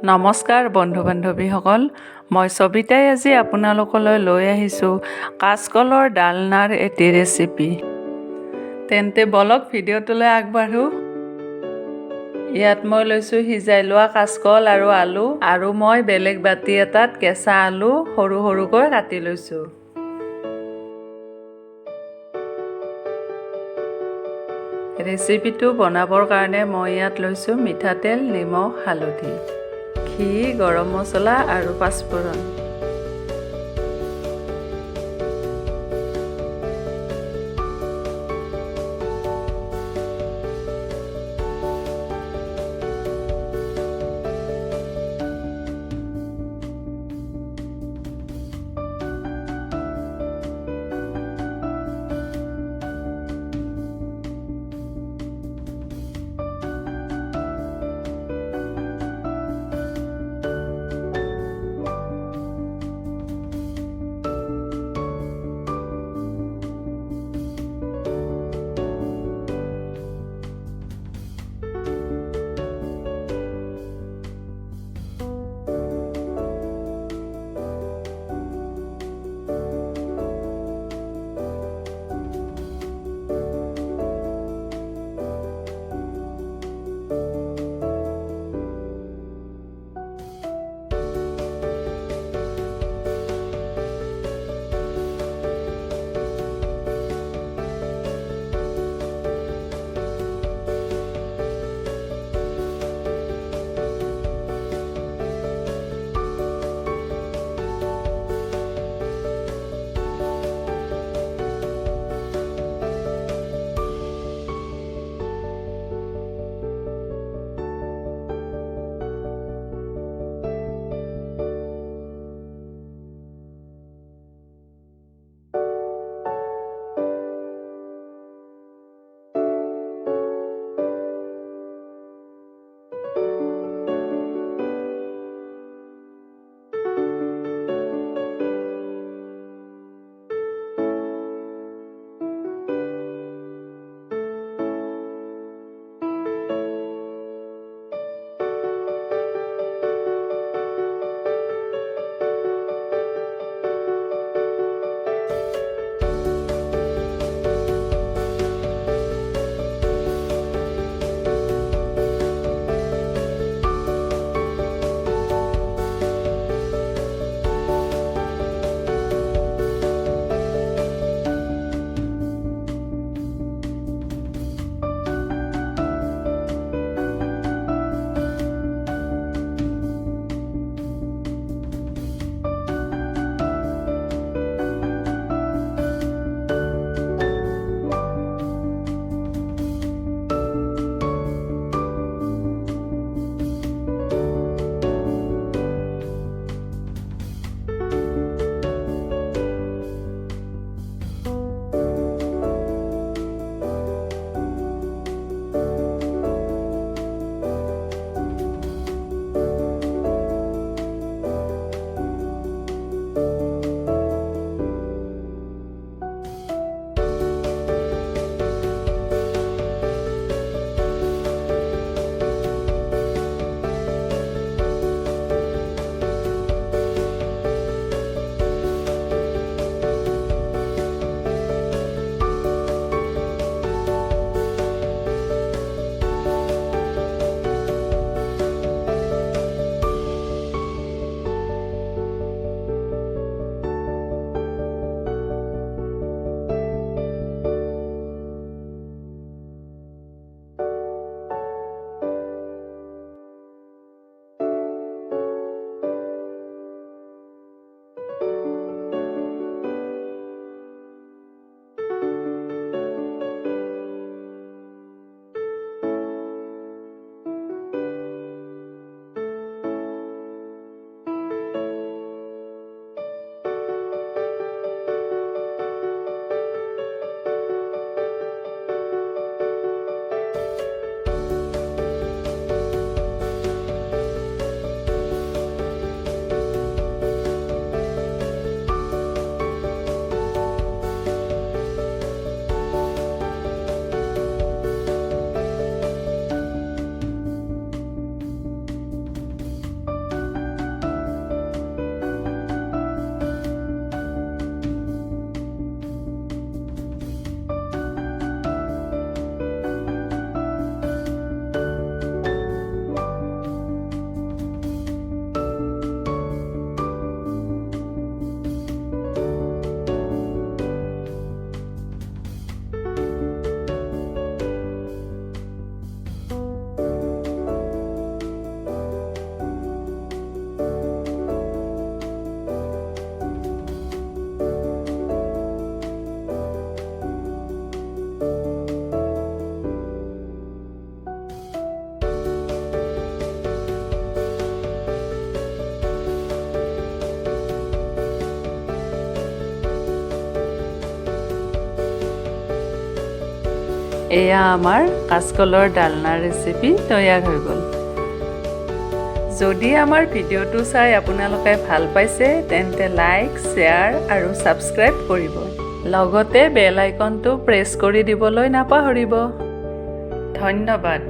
নমস্কাৰ বন্ধু বান্ধৱীসকল, মই সবিতাই আজি আপোনালোকলৈ লৈ আহিছোঁ কাচকলৰ ডালনাৰ এটি ৰেচিপি। তেন্তে বলক ভিডিঅ'টোলৈ আগবাঢ়ো। ইয়াত মই লৈছোঁ সিজাই লোৱা কাচকল আৰু আলু, আৰু মই বেলেগ বাতি এটাত কেঁচা আলু সৰু সৰুকৈ কাটি লৈছোঁ। ৰেচিপিটো বনাবৰ কাৰণে মই ইয়াত লৈছোঁ মিঠাতেল, নিমখ, হালধি, ঘী, গৰম মছলা আৰু পাঁচফোৰণ। এয়া আমাৰ কাচকলৰ ডালনাৰ ৰেচিপি তৈয়াৰ হৈ গ'ল। যদি আমাৰ ভিডিঅ'টো চাই আপোনালোকে ভাল পাইছে তেন্তে লাইক, শ্বেয়াৰ আৰু ছাবস্ক্ৰাইব কৰিব। লগতে বেল আইকনটো প্ৰেছ কৰি দিবলৈ নাপাহৰিব। ধন্যবাদ।